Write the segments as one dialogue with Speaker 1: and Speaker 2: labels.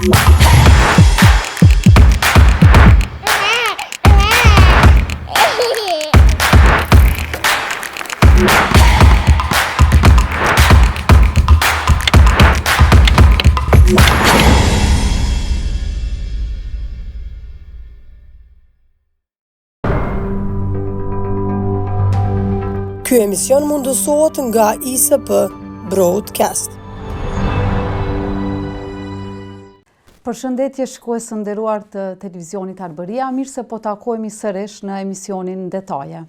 Speaker 1: Ky emision mundësohet nga ISP Broadcast.
Speaker 2: Përshëndetje shikues të nderuar të televizionit Arbëria, mirë se po takohemi sërish në emisionin Detaje.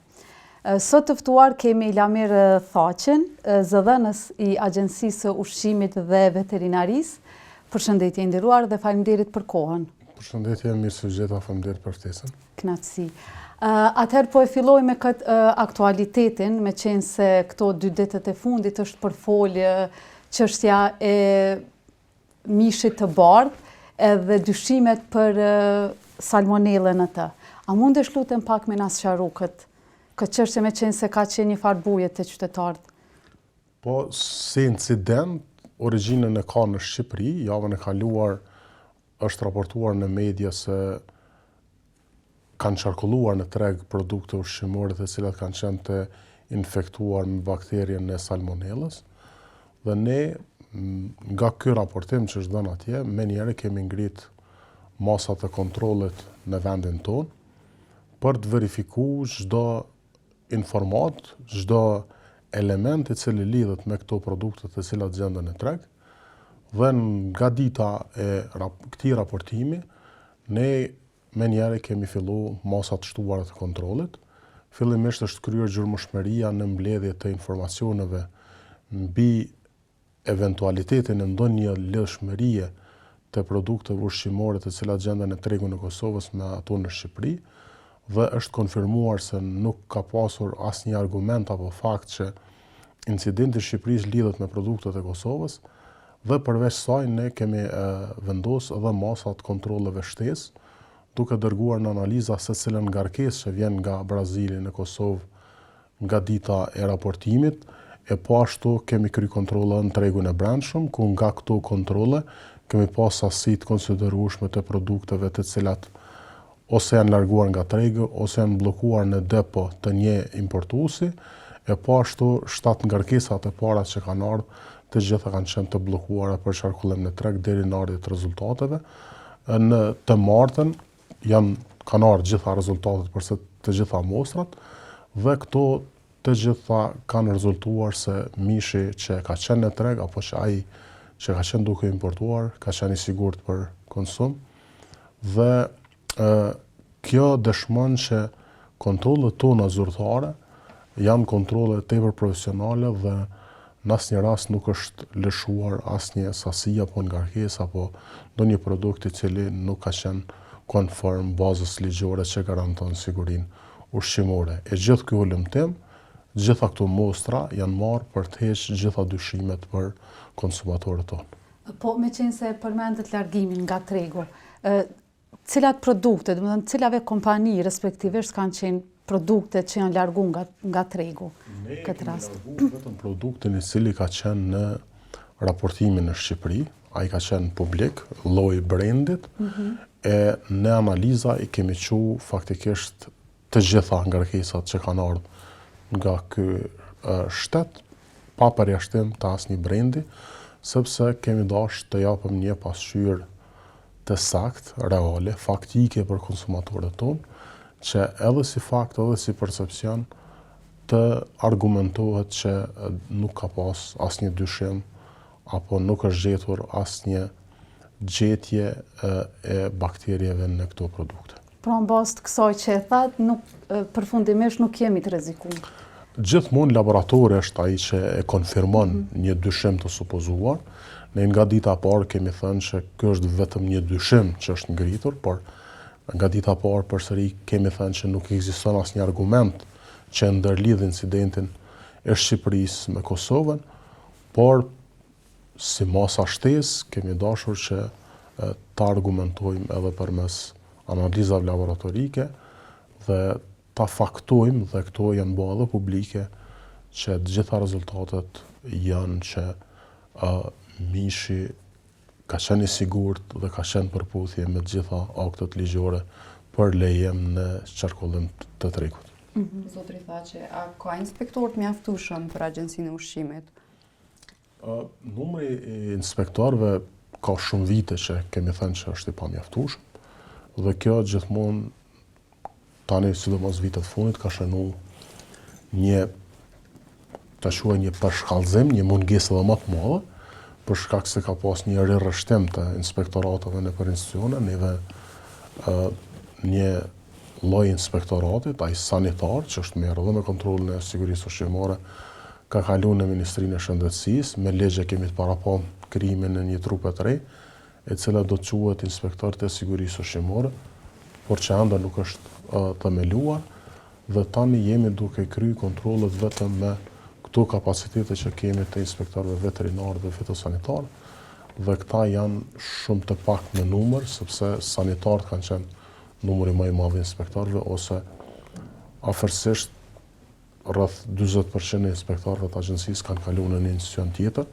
Speaker 2: Sot të ftuar kemi Lamir Thaqin, zëdhënës i Agjencisë Ushqimit dhe Veterinarisë. Përshëndetje i nderuar dhe faleminderit për kohën.
Speaker 3: Përshëndetje, mirë se gjeta, faleminderit për ftesën.
Speaker 2: Kënaqësi. Atëherë po e filloj me këtë aktualitetin, me qenë se këto 2 ditët e fundit është përfolje çështja e mishit të bardhë edhe dyshimet për salmonellën e të. A mundesh lutem pak me na sqaru këtë çështje, me qenë se ka qenë një farë buje te qytetarët?
Speaker 3: Po, si incident, origjinën e ka në Shqipëri, javën e kaluar është raportuar në media se kanë qarkulluar në treg produkte ushqimore të cilat kanë qenë të infektuar me bakterien e salmonellës. Dhe ne, nga ky raportim që është dhënë atje, menjëherë kemi ngrit masat e kontrollit në vendin tonë për të verifikuar çdo informat, çdo element i cili lidhet me këto produkte të cilat gjenden në treg. Dhe nga dita e këtij raportimi, ne menjëherë kemi fillu masat shtuara të kontrollit. Fillimisht është kryer gjurmëshmëria në mbledhje të informacioneve mbi eventualitetin e ndonjë lidhshmërie të produkteve ushqimore të cilat gjenden në tregun e Kosovës me ato në Shqipëri, dhe është konfirmuar se nuk ka pasur asnjë argument apo fakt që incidenti i Shqipërisë lidhet me produktet e Kosovës, dhe përveç saj ne kemi vendosur edhe masa të kontrolleve shtesë, duke dërguar në analiza se cilën ngarkesë që vjen nga Brazili në Kosovë nga dita e raportimit, e po ashtu kemi kry kontrole në tregun e brendshëm, ku nga këto kontrole kemi pas sasi të konsiderueshme të produkteve të cilat ose janë larguar nga tregu, ose janë bllokuar në depo të një importuesi, e po ashtu 7 ngarkesat e para që kanë ardhur, të gjitha kanë qenë të bllokuara për qarkullim në treg deri në ardhje të rezultateve. Në të martën kanë ardhur gjitha rezultatet për të gjitha mostrat, dhe këto të gjitha kanë rezultuar se mishi që ka qenë në treg, apo që ai që ka qenë duke importuar, ka qenë i sigurt për konsum. Dhe kjo dëshmon që kontrollet tona zyrtare janë kontrolle tepër profesionale dhe në asnjë rast nuk është lëshuar asnjë sasi apo ngarkesë apo ndonjë produkt i cili nuk ka qenë konform bazës ligjore që garanton sigurinë ushqimore. E gjithë ky ulëmtim, gjitha këto mostra janë marrë për të hequr gjitha dyshimet për konsumatorët tonë.
Speaker 2: Po, me qenë se përmendet largimin nga tregu, cilat produkte, domethënë cilave kompani respektivisht kanë qenë produktet që janë larguar nga tregu këtë rast?
Speaker 3: Ne kemi larguar vetëm produktin i cili ka qenë në raportimin në Shqipëri, ai ka qenë publik, lloji brendit, e në analiza i kemi qenë faktikisht të gjitha ngarkesat që kanë ardhur nga ky shtet, pa përjashtim të asnjë brendi, sepse kemi dashur të japim një pasqyrë të saktë, reale, faktike për konsumatorët tonë, që edhe si fakt, edhe si percepcion të argumentohet që nuk ka pas asnjë dyshim apo nuk është gjetur asnjë gjetje e bakterieve në këto produkte.
Speaker 2: Pra në bazë të kësaj që e thatë, përfundimisht nuk jemi të rrezikuar.
Speaker 3: Gjithmonë laboratori është ai që e konfirmon një dyshim të supozuar. Ne nga dita e parë kemi thënë që ky është vetëm një dyshim që është ngritur, por nga dita e parë përsëri kemi thënë që nuk ekziston asnjë argument që ndërlidh incidentin e Shqipërisë me Kosovën, por si masa shtesë kemi dashur që ta argumentojmë edhe përmes analizave laboratorike dhe ta faktojmë, dhe këto janë bërë edhe publike, që të gjitha rezultatet janë që mishi ka qenë i sigurt dhe ka qenë përputhje me të gjitha aktet ligjore për lejem në qarkullim të tregut.
Speaker 4: Zotri Thaqe, a ka inspektorët mjaftueshëm për Agjencinë e Ushqimit?
Speaker 3: Numri i inspektorëve ka shumë vite që kemi thënë që është i pamjaftueshëm dhe kjo gjithmonë tani sidomos vitet fundit ka shënuar një përshkallëzim, një mungesë edhe më të madhe, për shkak se ka pas një rirrështim të inspektorateve nëpër institucione, neve një lloj inspektoratit, ai sanitar, që është merr edhe me kontrollin e sigurisë ushqimore, ka kaluar në Ministrinë e Shëndetësisë, me ligje kemi të parapam krijimin në një trupe të re, e cila do të quhet inspektor të sigurisë ushqimore, por që enda nuk është themeluar, dhe tani jemi duke kry kontrollet vetëm me këto kapacitete që kemi të inspektorëve veterinar dhe fitosanitar, dhe këta janë shumë të pak në numër, sepse sanitarët kanë qenë numri më i madh i inspektorëve, ose afërsisht rreth 40% e inspektorëve të agjencisë kanë kaluar në një institucion tjetër,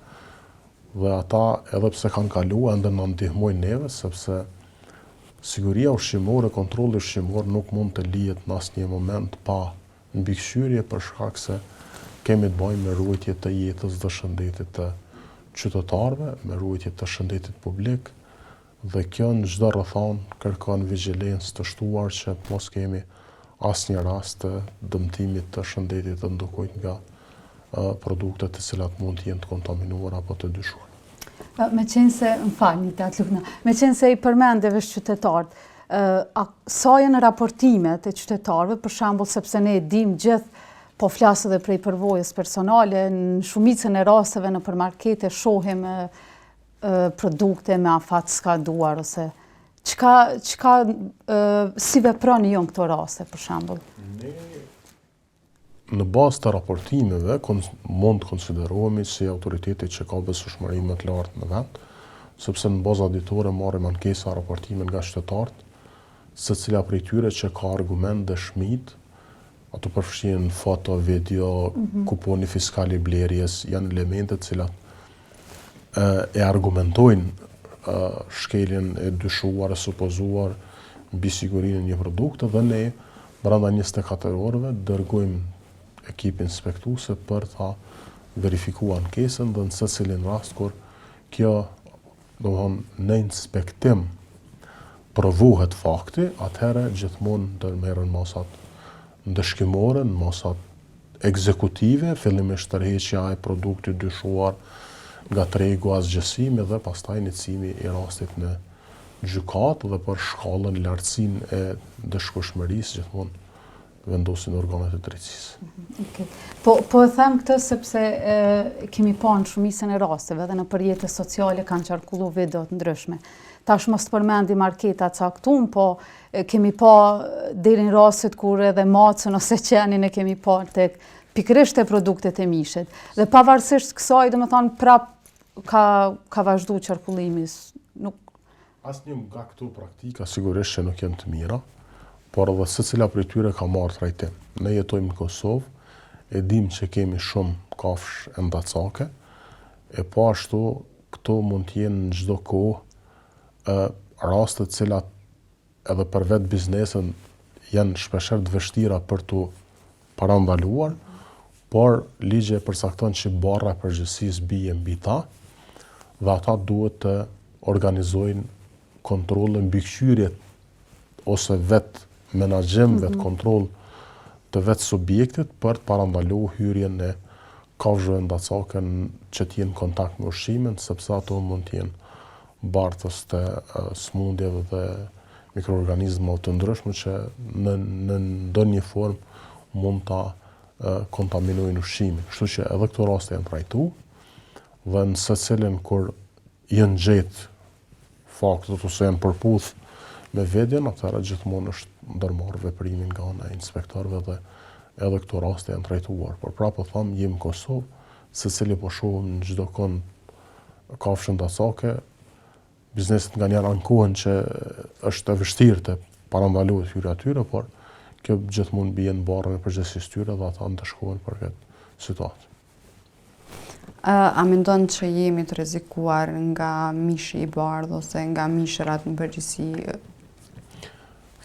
Speaker 3: dhe ata edhe pse kanë kaluar ende na ndihmojnë neve, sepse siguria ushqimore, kontrolli ushqimor nuk mund të lihet në asnjë moment pa mbikëqyrje, për shkak se kemi të bëjmë me ruajtje të jetës dhe shëndetit të qytetarëve, me ruajtje të shëndetit publik, dhe kjo në çdo rrethon kërkon vigjilencë të shtuar që mos kemi asnjë rast të dëmtimit të shëndetit të ndokujt nga produktet të cilat mund të jenë të kontaminuar apo të dyshuar.
Speaker 2: Me qenë se, me qenë se i përmendeve qytetarët, sa janë raportimet e qytetarëve, për shembull sepse ne e dim gjithë, po flasë edhe prej përvojës personale, në shumicën e rasteve në përmarkete shohim produkte me afat skaduar, ose si veproni ju në këto raste, për shembull?
Speaker 3: Në bazë të raportimeve, mund të konsiderohemi si autoriteti që ka besueshmëri më të lartë në vend, sepse në bazë auditore marrim ankesa raportime nga qytetarët, secila prej tyre që ka argument dëshmit, ato përfshin foto, video, kuponi fiskal i blerjes, janë elemente të cilat e argumentojnë shkeljen e dyshuar e supozuar mbi sigurinë e një produkti, dhe ne brenda 24 orëve dërgojmë ekip inspektuese për ta verifikuar ankesën, dhe në secilin rast kur kjo, domethënë në inspektim provohet fakti, atëherë gjithmonë ndërmerren masat ndëshkimore, në masat ekzekutive, fillimisht tërheqja e produktit dyshuar nga tregu asgjësimi dhe pastaj nicimi i rastit në gjykatë, dhe për shkallën lartësinë e dëshkueshmërisë gjithmonë vendosin organet e drejtësisë.
Speaker 2: Okay. Po e them këtë sepse kemi pa në shumicën e rasteve dhe në përjetës sociale kanë qarkullu video të ndryshme. Tash mos të përmendi marketa caktuar, po kemi pa deri në rastet kur edhe macën ose qenin e kemi pa tek pikërisht e produktet e mishit. Dhe pavarësisht kësaj, domethënë prap ka vazhdu qarkullimi.
Speaker 3: Asnjë nga këto praktika sigurisht që nuk janë të mira, por edhe secila prej tyre ka marrë trajtim. Ne jetojmë në Kosovë, e dim që kemi shumë kafshë endacake, e po ashtu këto mund të jenë në çdo kohë raste të cilat edhe për vetë biznesin janë shpeshherë të vështira për tu parandaluar, por ligji e përcakton që barra e përgjegjësisë bie mbi ta, dhe ata duhet të organizojnë kontrolle mbikëqyrje ose vetë menaxhim, vetë kontroll të vetë subjektit për të parandaluar hyrjen e kafshëve endacake që të jenë në kontakt me ushqimin, sepse ato mund të jenë bartës të smundjeve dhe mikroorganizmave të ndryshme që në ndonjë formë mund ta kontaminojnë ushqimin. Kështu që edhe këto raste janë trajtuar, dhe në secilin kur janë gjetë faktet ose janë përputh me vjedhjen, atëherë gjithmonë është ndërmarrë veprimin nga ana e inspektorëve dhe edhe këto raste janë trajtuar. Por prapë them, jemi në Kosovë, secili po shohim në çdo kënd kafshë endacake, bizneset nganjëherë ankohen që është e vështirë të parandalohet hyrja atyre, por kjo gjithmonë bie në barrën e përgjegjësisë tyre dhe ata ndeshkohen për këtë situatë.
Speaker 4: A mendon që jemi të rrezikuar nga mishi i bardhë ose nga mishërat në përgjithësi?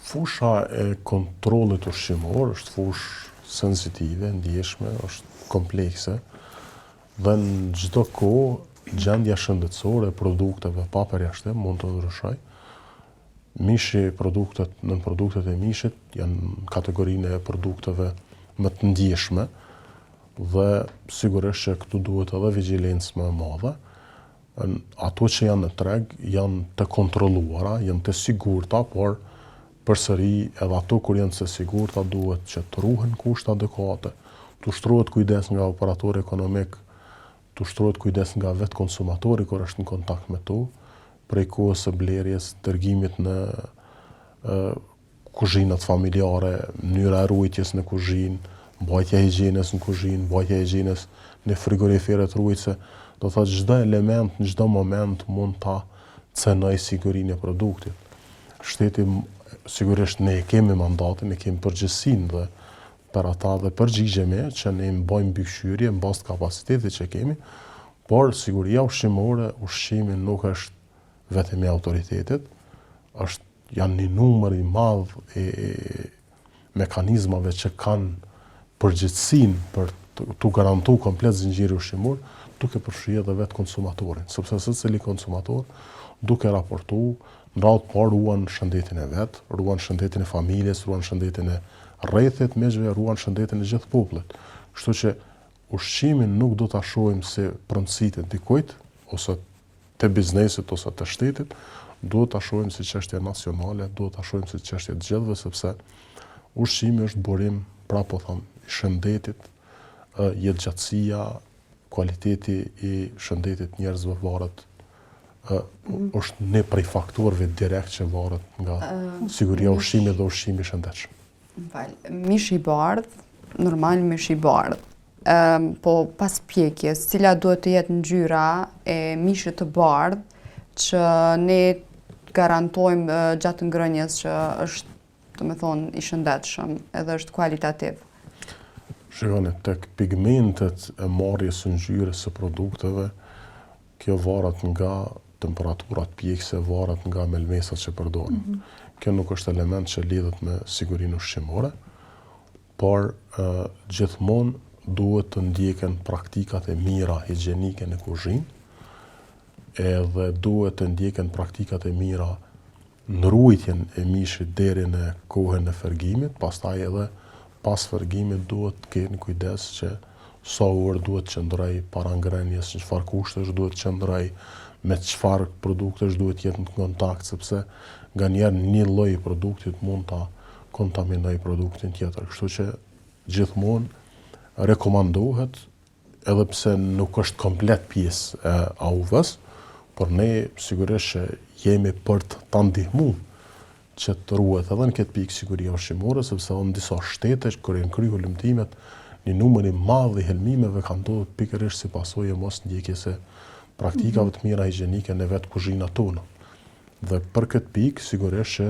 Speaker 3: Fusha e kontrollit ushqimor është fushë sensitive, ndjeshme, është komplekse dhe në çdo kohë gjendja shëndetësore e produkteve pa përjashtim mund të ndryshojë. Nën produktet e mishit janë kategorinë e produkteve më të ndjeshme dhe sigurisht që këtu duhet edhe vigjilencë më e madhe. Ato që janë në treg janë të kontrolluara, janë të sigurta, por përsëri edhe ato kur janë të sigurta duhet që të ruhen kushte adekuate, të ushtrohet kujdes nga operatori ekonomik, të ushtrohet kujdes nga vetë konsumatori kur është në kontakt me to, prej kohës së blerjes, dërgimit në kuzhinat familjare, mënyra e ruajtjes në kuzhinë, mbajtja e higjienës në kuzhinë, mbajtja e higjienës në frigoriferet ruajtëse, do të thotë çdo element në çdo moment mund ta cenoj sigurinë e produktit. Shteti sigurisht ne kemi mandatin, ne kemi përgjegjësinë dhe për ata dhe përgjigjemi që ne mbajmë mbikëqyrje mbas kapacitetit që kemi, por siguria ushqimore, ushqimi nuk është vetëm i autoritetit, janë një numër i madh e mekanizmave që kanë përgjegjësinë për të garantuar komplet zinxhiri ushqimor, duke përfshirë edhe vetë konsumatorin, sepse secili konsumator duke raportuar në radhë parë ruan shëndetin e vet, ruan shëndetin e familjes, ruan shëndetin e rrethit, megjithëse ruan shëndetin e gjithë popullit. Kështu që ushqimin nuk do ta shohim si pronësitë e dikujt ose të biznesit ose të shtetit, duhet ta shohim si çështje nacionale, duhet ta shohim si çështje të gjithëve, sepse ushqimi është burim, pra po them, i shëndetit, jetëgjatësia, kualiteti i shëndetit njerëzve varet është një prej faktorëve direkt që varet nga siguria e ushqimit dhe ushqimi i shëndetshëm.
Speaker 4: Mishi i bardhë, normal mishi i bardhë. Po pas pjekjes, cila duhet të jetë ngjyra e mishit të bardhë që ne garantojmë gjatë ngrënies që është, domethënë, i shëndetshëm edhe është kualitativ.
Speaker 3: Shikoni, tek pigmentet e marrjes së ngjyrës së produkteve, kjo varet nga temperaturat pjekse, varet nga melmesat që përdoren. Kjo nuk është element që lidhet me sigurinë ushqimore, por gjithmonë duhet të ndjeken praktikat e mira higjienike në kuzhinë, edhe duhet të ndjeken praktikat e mira në ruajtjen e mishit deri në kohën e fergimit, pastaj edhe pas fergimit duhet të keni kujdes që sa orë duhet të qëndroj para ngrënies, në çfarë kushtesh duhet të qëndroj, me çfarë produktesh duhet jetë në kontakt, sepse nganjëherë një lloj produktit mund ta kontaminoj produktin tjetër. Kështu që gjithmonë rekomandohet, edhe pse nuk është komplet pjesë e AUV-s, por ne sigurisht që jemi për ta ndihmuar që të ruhet edhe në këtë pikë siguria ushqimore, sepse në disa shtete kur janë kryer hulumtimet, një numër i madh i helmimeve kanë ndodhur pikërisht si pasojë e mos ndjekjes së praktikave të mira higjienike në vetë kuzhinat tona. Dhe për këtë pikë sigurisht që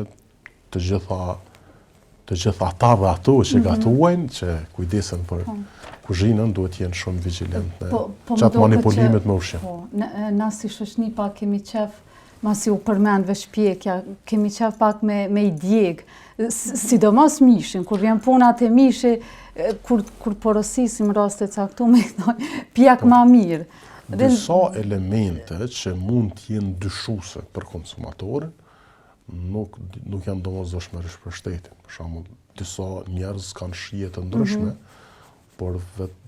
Speaker 3: të gjitha ata dhe ato që gatuajnë, që kujdesen për kuzhinën, duhet të jenë shumë vigjilent në çat manipulimet me ushqim.
Speaker 2: Na si shoqni pak kemi qef, masi u përmend veç pjekja, kemi qef pak me i djeg, sidomos mishin, kur vjen puna te mishi, kur porosisim raste caktuar me pjek më mirë.
Speaker 3: Disa elemente që mund të jenë dyshuese për konsumatorin, nuk janë domosdoshmërisht për shtetin. Për shembull, disa njerëz kanë shije të ndryshme, por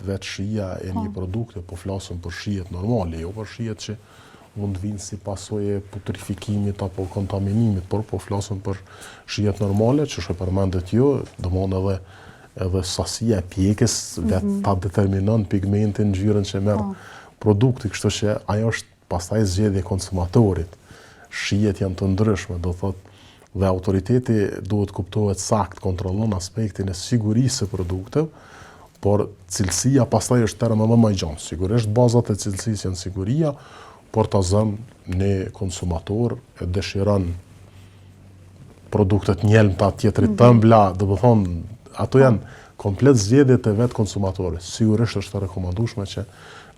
Speaker 3: vetë shija e një produkti, po flasim për shijet normale, jo për shijet që mund të vinë si pasojë e putrifikimit apo kontaminimit, por po flasim për shijet normale, që është përmendet jo, domosdoshmë edhe sasia e pjekës vetë ta determinon pigmentin, ngjyrën që merr produkti, kështu që ajo është pastaj zgjedhje e konsumatorit. Shijet janë të ndryshme, do thotë, dhe autoriteti duhet kuptohet sakt, kontrollon aspektin e sigurisë së produkteve, por cilësia pastaj është terma më e gjatë. Sigurisht bazat e cilësisë janë siguria, por ta zëmë ne konsumator e dëshiron produktet njelmta, tjetrit të ëmbla, do të thonë, ato janë komplet zgjedhjet e vetë konsumatorëve. Sigurisht është e rekomandueshme që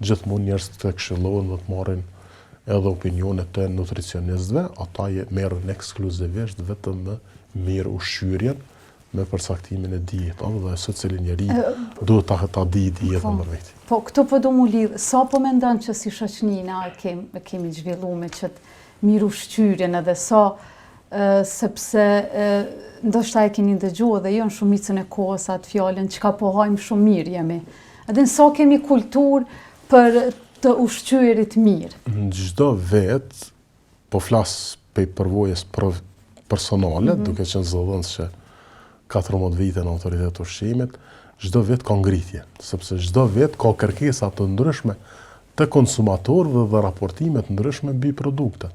Speaker 3: gjithmonë njerëzit të këshillohen dhe të marrin edhe opinionet të nutricionistëve, ata merren ekskluzivisht vetëm me mirë ushqyrjen, me përcaktimin e dietave dhe secili njeri duhet ta di dietën për vetë.
Speaker 2: Po këtu po do mu lidh, sa po mendon që si shoqëni na kemi zhvilluar me çet mirë ushqyrjen edhe sa sepse ndoshta e keni dëgjuar dhe jo në shumicën e kohës atë fjalën çka po hajmë shumë mirë jemi. Edhe sa kemi kulturë për të ushqyerit mirë.
Speaker 3: Në çdo vet, po flas pe përvojës personale, duke qenë zëdhënës që 14 vite në autoritet të ushqimit, çdo vet ka ngritje, sepse çdo vet ka kërkesa të ndryshme të konsumatorëve dhe raportime të ndryshme mbi produktet.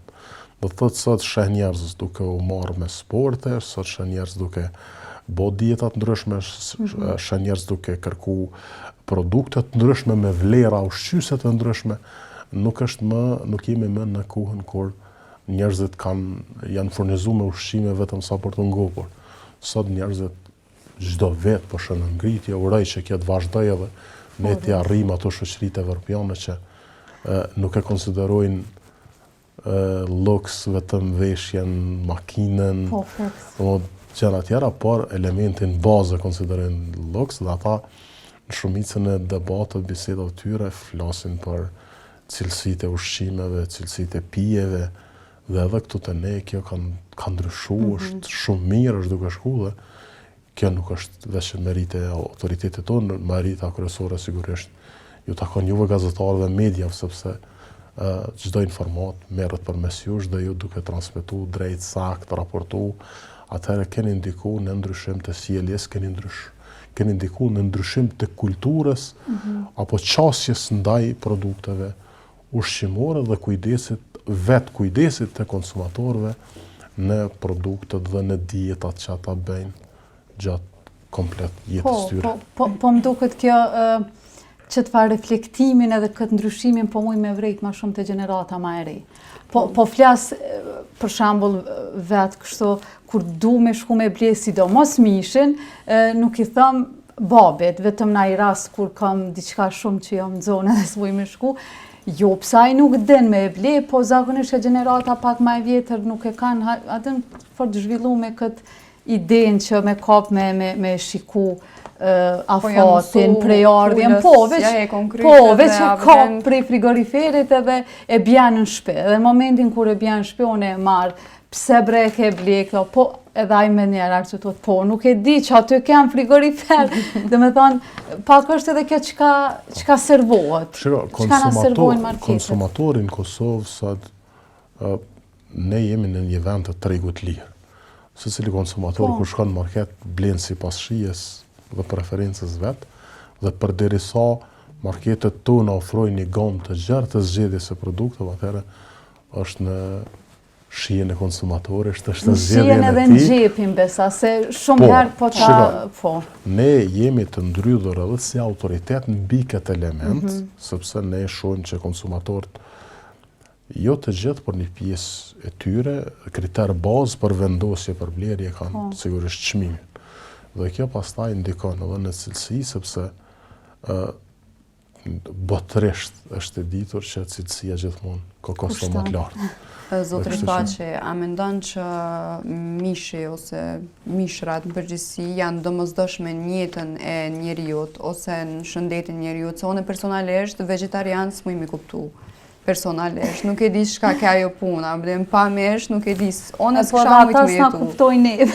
Speaker 3: Do të thotë sot sheh njerëz duke u marrë me sporte, sot sheh njerëz duke bë dieta të ndryshme, sheh njerëz duke kërku produkte të ndryshme me vlera ushqyese të ndryshme. Nuk jemi më në kohën kur njerëzit janë furnizuar me ushqime vetëm sa për të ngopur. Sot njerëzit çdo vet po shën ngritje, uroj që kjo të vazhdojë edhe ne të arrijmë ato shoqëritë evropiane që nuk e konsiderojnë luks vetëm veshjen, makinën, gjëra tjera, por elementin bazë konsiderojnë luks dhe ata në shumicën e debatëve, bisedave tyre flasin për cilësitë e ushqimeve, cilësitë e pijeve, dhe edhe këtu të ne kjo ka ndryshuar, është shumë mirë, është duke shku dhe kjo nuk është vetëm merite e autoritetit tonë, merita kryesore sigurisht ju takon juve gazetarëve media, sepse çdo informat merret përmes jush dhe ju duke transmetu drejt sakt, raportu, atëherë keni ndiku në ndryshim të sjelljes, keni ndiku në ndryshim të kulturës apo qasjes ndaj produkteve ushqimore dhe kujdesit të konsumatorëve në produktet dhe në dietat që ata bëjnë gjatë komplet jetës tyre.
Speaker 2: Po më duket kjo që të farë reflektimin edhe këtë ndryshimin po muj me vrejt ma shumë të gjenerata ma e ri. Po flas për shembull vetë kështu kur du me shku me ble sidomos mishin, nuk i thëm babit, vetëm na i rast kur kam diçka shumë që jam në zonë dhe s'vuj me shku, jo pse ai nuk den me ble, po zakonisht e gjenerata pak ma e vjetër nuk e kanë atën fort zhvilluar me këtë idenë që me kap me shiku afatin, prejardhjen, veç që kap prej frigoriferit edhe e bjen në shpe. Edhe në momentin kur e bjen në shpe, unë e marë, pse bre ke bleklo, po edhe aj me njerë që të po, nuk e di që aty kem frigorifer. Dhe me thonë, pak është edhe kjo qka servohet. Qka na servojnë marketet.
Speaker 3: Konsumatorin Kosovë sot, ne jemi në një vend të tregut lirë. Secili konsumator kur shkon në market blen sipas shijes dhe preferencës vetë, dhe përderisa marketet tona ofrojnë një gamë të gjerë të zgjedhjes së produkteve, atëherë është në shijen e konsumatorit, është në zgjedhjen e tij.
Speaker 2: Shijen edhe në xhepin besa, se shumë herë po.
Speaker 3: Ne jemi të ndrydhur edhe si autoritet mbi këtë element, sepse ne shohim që konsumatorët jo të gjithë, por një pjesë e tyre, kriter bazë për vendosje për blerje kanë sigurisht çmimin. Dhe kjo pastaj ndikon edhe në cilësi, sepse botërisht është e ditur që cilësia gjithmonë ka kosto më të lartë.
Speaker 4: Zotri Paçi, a mendon që mishi ose mishrat në përgjithësi janë domosdoshme në jetën e njeriut ose në shëndetin e njeriut? Se unë personalisht vegetarian s'muj mi kuptu. Personalisht, nuk e di shka ka ajo puna, bërëm pa mesh, nuk e di, onë s'kësha mujtë me jetu. Po, ata s'na kuptojnë neve.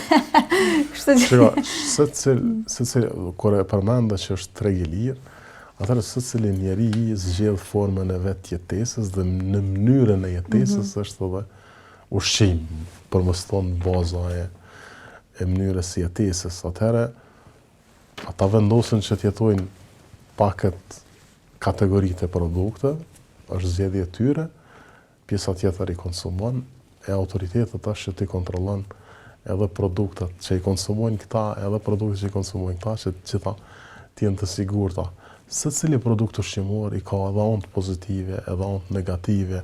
Speaker 3: Secili, kur e përmenda që është treg i lirë, atëherë secili njeri zgjedh formën e vetë jetesës dhe në mënyrën e jetesës është edhe ushqim, për mos thonë baza e mënyrës së jetesës. Atëherë, ata vendosin që t'jetojnë pakët kategoritë e produkte, është zgjedhje e tyre, pjesa tjetër i konsumon, e autoritetet është që ti kontrollon edhe produktet që i konsumojnë këta, edhe produktet që i konsumojnë këta, që gjitha t'jenë të sigurta. Secili produkt ushqimor i ka edhe anë pozitive, edhe anë negative,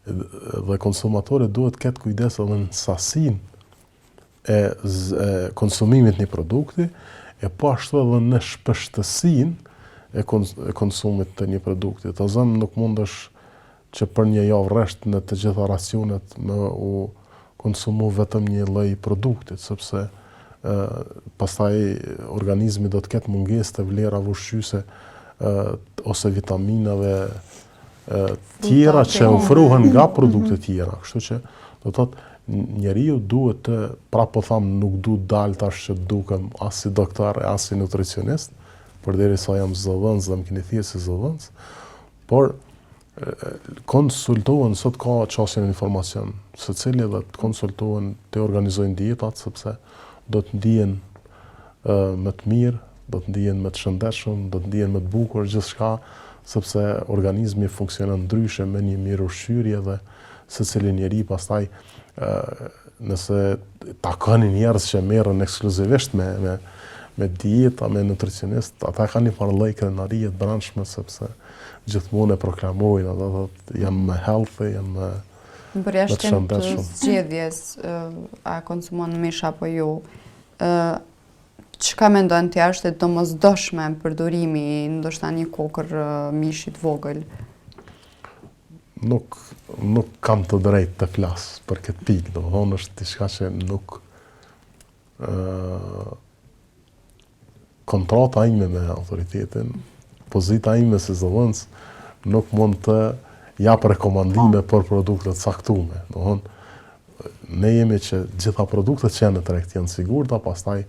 Speaker 3: dhe konsumatori duhet ketë kujdes edhe në sasinë e konsumimit një produkti, e po ashtu edhe në shpeshtësinë e konsumit të një produkti. Të zëmë nuk mundesh që për një javë rresht në të gjitha racionet me u konsumu vetëm një lloj produktit, sepse pastaj organizmi do të ketë mungesë të vlerave ushqyese ose vitaminave tjera që ofrohen nga produkte tjera. Kështu që do të thotë njeriu duhet të, po tham, nuk du dal tash që dukem as si doktor, as si nutricionist, përderisa jam zëdhënës dhe më keni thirrë si zëdhënës, por konsultohen, sot ka çështjen e informacion, secili dhe të konsultohen, të organizojnë dietat, sepse do të ndihen më të mirë, do të ndihen më të shëndetshëm, do të ndihen më të bukur gjithçka, sepse organizmi funksionon ndryshe me një mirëushqyrje dhe secili njeri pastaj nëse takoni njerëz që merren ekskluzivisht me dieta, me nutricionist, ata kanë një farë lloj krenarie të brendshme, sepse gjithmonë e proklamojnë, ata thotë janë më healthy, janë më
Speaker 4: për jashtim të zgjedhjes, a konsumon mish apo jo, çka mendon ti është e domosdoshme përdorimi ndoshta një kokër mishi të vogël?
Speaker 3: Nuk kam të drejtë të flas për këtë pikë, domethënë është diçka që nuk kontrata ime me autoritetin, pozita ime si zëdhënës nuk mund të jap rekomandime për produkte të caktuara. Domethënë ne jemi që gjitha produktet që janë në treg janë sigurta, pastaj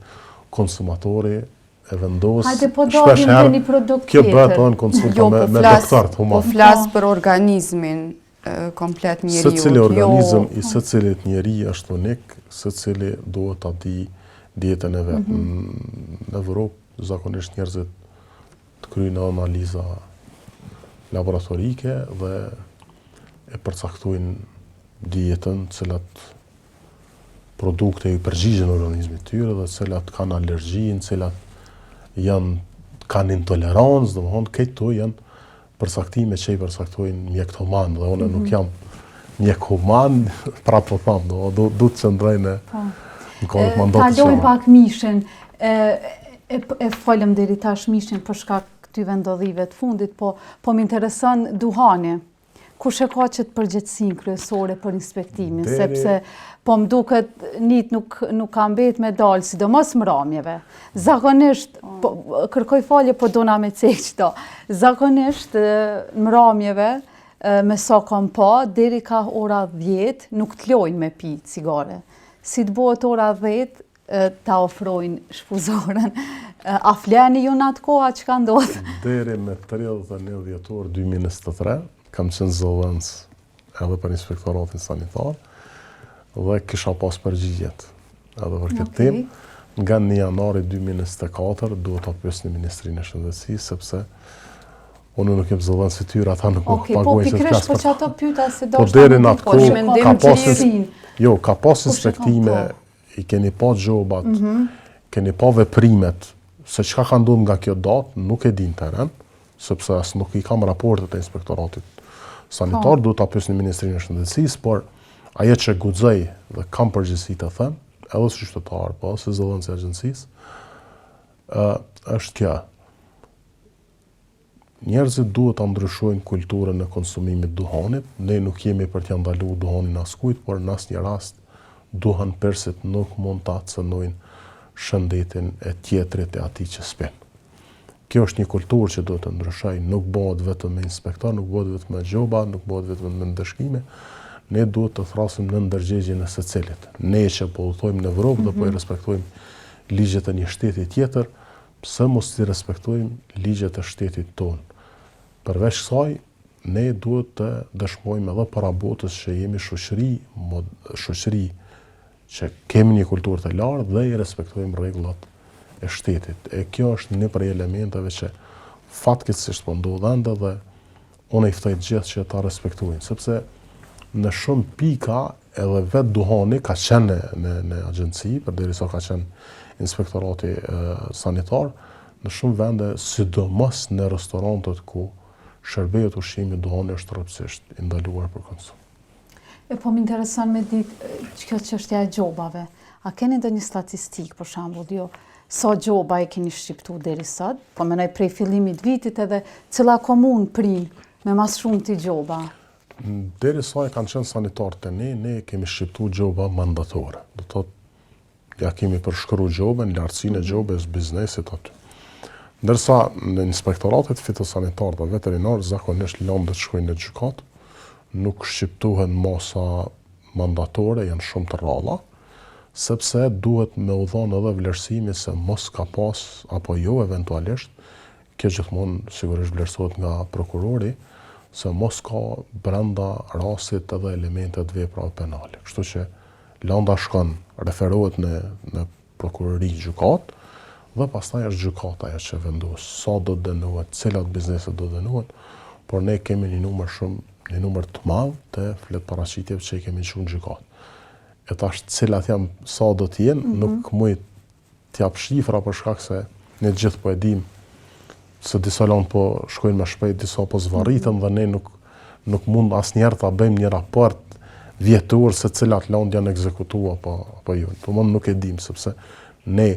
Speaker 3: konsumatori e vendos.
Speaker 2: Hajde po dalim dhe një produkt tjetër.
Speaker 3: Kjo bëhet në konsulta me doktorët human.
Speaker 4: Po flas për organizmin komplet njeriu.
Speaker 3: Secili organizëm i secilit njeri është unik, secili duhet ta di dietën e vet. Në Evropë zakonisht njerëzit të kryejnë analiza laboratorike dhe e përcaktojnë dietën, cilat produkte i përgjigjen organizmit tyre dhe cilat kanë alergjinë, cilat kanë intolerancë, domethënë këto janë përcaktime që i përcaktojnë mjekët human dhe unë nuk jam mjek human, pra po tham, do të qëndroj në rekomandacione.
Speaker 2: Kalojmë pak mishin, e folëm deri tash mishin për shkak këtyve ndodhive të fundit, po më intereson duhani. Kush e ka që të përgjegjësinë kryesore për inspektimin, sepse po më duket nit nuk ka mbet me dalë, sidomos mramjeve. Zakonisht, kërkoj falje, po dona me cek qëto. Zakonisht mramjeve, me sa kam pa, deri ka ora 10, nuk të lojnë me pi cigare. Si të bëhet ora 10, ta ofrojnë shfuzoren. A fleni ju në atë koha që ka ndodhë?
Speaker 3: Deri me 31 dhjetor 2023, kam qenë zëdhënës edhe për inspektoratin sanitar dhe kisha pas përgjigjet edhe për këtë temë. Nga 1 janari 2024 duhet ta pyesni Ministrinë e Shëndetësisë, sepse unë nuk jam zëdhënës i tyre, ata nuk më pagojnë që të flas.
Speaker 2: Po që ato pyeta se do
Speaker 3: po deri në atë kohë ka pas inspektime, i keni pa gjobat, keni pa veprimet, se çka ka ndodhur nga kjo datë nuk e din teren, sepse as nuk i kam raportet e inspektoratit sanitar, duhet ta pyesni Ministrinë e Shëndetësisë, por ajo që guxoj dhe kam përgjegjësi të them, edhe si qytetar, po si zëdhënës i agjencisë, është kjo. Njerëzit duhet ta ndryshojnë kulturën e konsumimit të duhanit. Ne nuk jemi për t'ia ndaluar duhanin askujt, por në asnjë rast duhan persit nuk mund ta cënojnë shëndetin e tjetrit e atij që spin. Kjo është një kulturë që duhet të ndryshojë, nuk bëhet vetëm me inspektor, nuk bëhet vetëm me gjoba, nuk bëhet vetëm me ndëshkime. Ne duhet të thrasim në ndërgjegjen e secilit. Ne që po udhtojmë në Evropë dhe po i respektojmë ligjet e një shteti tjetër, pse mos i respektojmë ligjet e shtetit tonë? Përveç kësaj, ne duhet të dëshmojmë edhe para botës që jemi shoqëri që kemi një kulturë të lartë dhe i respektojmë rregullat e shtetit. E kjo është një prej elementeve që fatkeqësisht po ndodh ende dhe unë i ftoj të gjithë që ta respektojnë, sepse në shumë pika edhe vetë duhani ka qenë në agjenci, përderisa ka qenë inspektorati sanitar, në shumë vende, sidomos në restorantet ku shërbehet ushqimi, duhani është rrëpsisht i ndaluar për konsum.
Speaker 2: Po më intereson me ditë kjo çështja e gjobave. A keni ndonjë statistikë, për shembull, sa gjoba e keni shqiptu deri sot, po menoj prej fillimit vitit edhe cila komunë prin me mas shumë të gjoba?
Speaker 3: Deri sa e kanë qenë sanitarët e ne kemi shqiptu gjoba mandatore. Do të thotë, ja kemi përshkru gjobën, lartësinë e gjobës, biznesit aty. Ndërsa në inspektoratet fitosanitarë dhe veterinarë, zakonisht landet shkojnë në gjykat, nuk shqiptuhen masa mandatore, janë shumë të rralla, sepse duhet me u dhonë edhe vlerësimi se mos ka pas, apo jo eventualisht, kjo gjithmonë sigurisht vlerësohet nga prokurori, se mos ka brenda rastit edhe elementet vepra penale. Kështu që landa shkon, referohet në prokurori gjykat, dhe pastaj është gjykata ajo që vendos sa do të dënohet, cilat biznese do të dënohet, por ne kemi një numër të madh të fletparaqitjeve që i kemi shumë gjykat. E tash cilat janë sa do të jenë, nuk muj t'jap shifra për shkak se ne gjithë po e dim se disa land po shkojnë më shpejt, disa po zvarritën dhe ne nuk mund asnjëherë ta bëjmë një raport vjetor se cilat land janë ekzekutuar apo jo. Domthonë nuk e dim sepse ne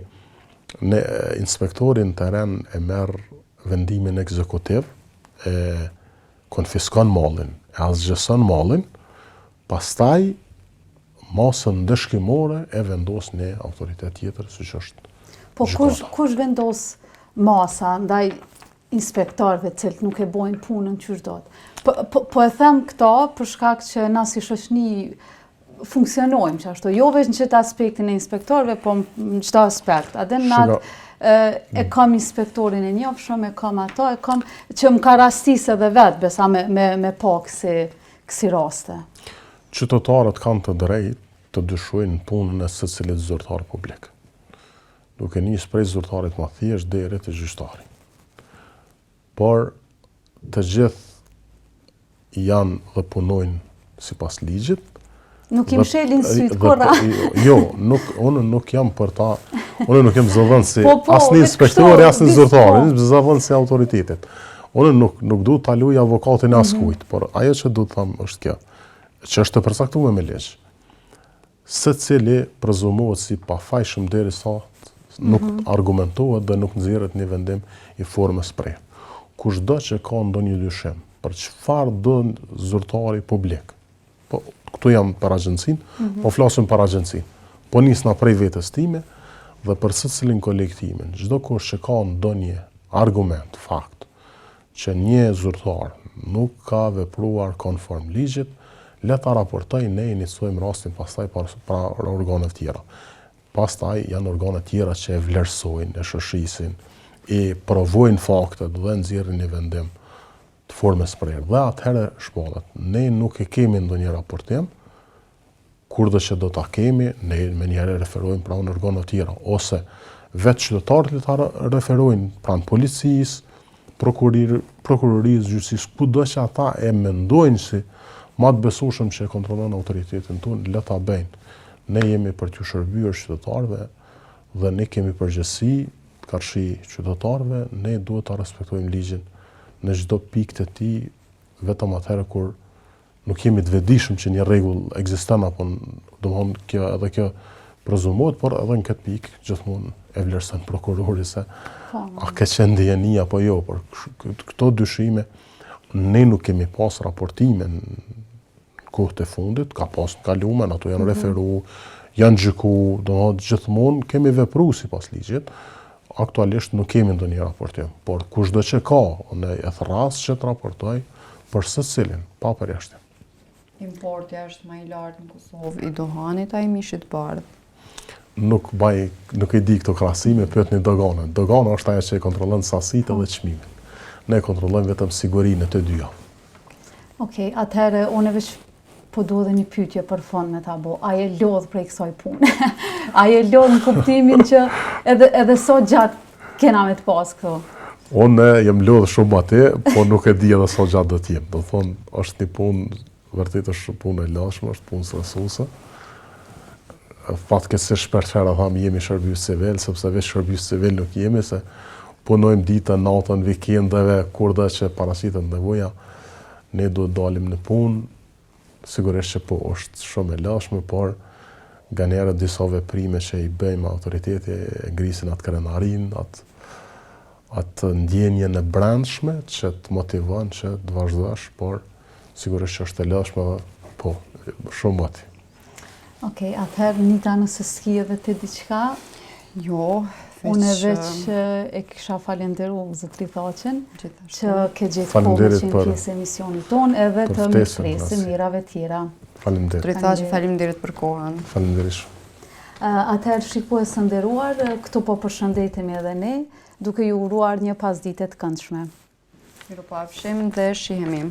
Speaker 3: inspektori në teren e merr vendimin ekzekutiv, e konfiskon mallin, e asgjëson mallin, pastaj masën dëshkimore e vendos një autoritet tjetër, siç është.
Speaker 2: Po kush vendos masa ndaj inspektorëve të cilët nuk e bojnë punën qysh do të? Po e them këto për shkak që na si shoqëni funksionojmë që ashtu, jo veç në qëtë aspektin e inspektorëve, po në qëta aspekt. Adhe në natë e kam inspektorin e njofshëm, e kam ato, e kam që më ka rastisë edhe vetë, besa me pa kësi raste.
Speaker 3: Qytetarët kanë të drejtë të dyshojnë punën e secilit zyrtar publik. Duke nisë prej zyrtarit ma thjesht deri te gjyqtari. Por të gjithë janë dhe punojnë sipas ligjit.
Speaker 2: Nuk im shelin sytë, kora.
Speaker 3: Jo, unë nuk jam për ta, unë nuk jam zëvën si asni inspektori, asni zyrtari, zëvën si autoritetit. Unë nuk du të aluj avokatin askujt, por ajo që du të thamë është kjo, që është të përcaktuar me ligj. Secili prezumohet si pafajshëm derisa nuk argumentohet dhe nuk nxjerrët një vendim i formës prej. Kushdo që ka ndonjë dyshim për çfarë do zyrtari publik, po këtu jam për agjencinë, po flasim për agjencinë. Po nisna prej vetes time dhe për secilin kolektimin, çdo kush që ka ndonjë argument, fakt, që një zyrtar nuk ka vepruar konform ligjit, le ta raportoj, ne inicojmë rastin pastaj para organeve tjera. Pastaj janë organe tjera që e vlerësojnë, e shëshisin, e provojnë faktet dhe nxjerrin një vendim të formës prerë. Dhe atëherë shpallet. Ne nuk e kemi ndonjë raportim, kurdo që do ta kemi, ne me njëherë referojmë pranë organeve tjera, ose vetë qytetarët ta referojnë pranë policisë, prokurorisë, gjyqësisë, kudo që ata e mendojnë si ma të besueshëm që e kontrollon autoritetin tonë, le ta bëjnë. Ne jemi për t'ju shërbyer qytetarëve dhe ne kemi përgjegjësi të karshi qytetarëve, ne duhet ta respektojmë ligjin në çdo pikë të tij, vetëm atëherë kur nuk jemi të vetëdijshëm që një rregull ekziston apo domthonë kjo prezumohet, por edhe në këtë pikë gjithmonë e vlerëson prokurori se a ka qenë ndjeni apo jo, por këto dyshime ne nuk kemi pas raportime në kohët e fundit, ka pas në kalumen, ato janë referu, janë gjyku, domthonë gjithmonë kemi vepruar sipas ligjit. Aktualisht nuk kemi ndonjë raportim, por kushdo që ka, ne e thras që të raportoj për secilin, pa përjashtim.
Speaker 4: Importi është më i lartë në Kosovë i duhanit a i mishit bardh?
Speaker 3: Nuk e di këto krahasime, pyetni doganën. Dogana është ajo që e kontrollon sasitë dhe çmimin. Ne kontrollojmë vetëm sigurinë e të dyja.
Speaker 2: Okej, atëherë unë veç po duhet dhe një pyetje për fond me ta bo. A je lodh prej kësaj pune? A je lodh në kuptimin që edhe so gjatë kena me të pas këto?
Speaker 3: Unë jem lodh shumë aty, po nuk e di edhe so gjatë do t'jem. Do thonë, është një punë, vërtet është punë e lashme, është punë stresuese. Fatkeqësisht shpeshherë thamë jemi shërbim civil, sepse veç shërbim civil nuk jemi, se punojmë ditën, natën, vikendeve, kurdo që paraqitet nevoja, ne duhet dalim në punë. Sigurisht që po është shumë e lashme, por nga njerë disa veprime që i bëjmë autoriteti e ngrisin atë krenarin, atë ndjenje në brendshme që të motivon që të vazhdosh, por sigurisht që është e lëshme, po, shumë moti.
Speaker 2: Okej, atëherë Nita, nëse s'ki edhe ti diçka,
Speaker 4: Jo,
Speaker 2: unë veç e kisha falenderu zotri Thaqen, që ke gjetë kohë
Speaker 3: Faleminderit
Speaker 2: që në
Speaker 3: për-
Speaker 2: pjesë emisionit tonë, edhe
Speaker 3: për
Speaker 2: të
Speaker 3: ftesën,
Speaker 2: mirëpresë
Speaker 3: Nasi.
Speaker 2: mirave tjera.
Speaker 3: Faleminderit.
Speaker 4: Zotri Thaqe, faleminderit për kohën.
Speaker 3: Faleminderit shumë.
Speaker 2: Atëherë shikues të nderuar, këtu po përshëndetemi edhe ne, duke ju uruar një pasdite të këndshme.
Speaker 4: Mirupafshim dhe shihemi.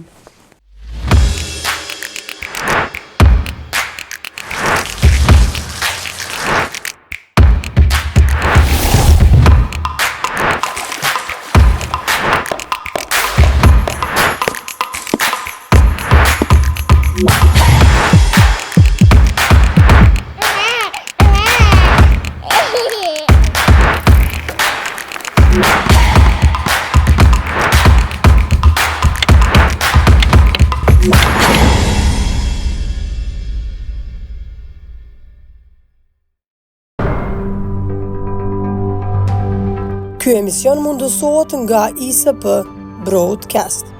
Speaker 1: Ky emision mundësohet nga ISP Broadcast.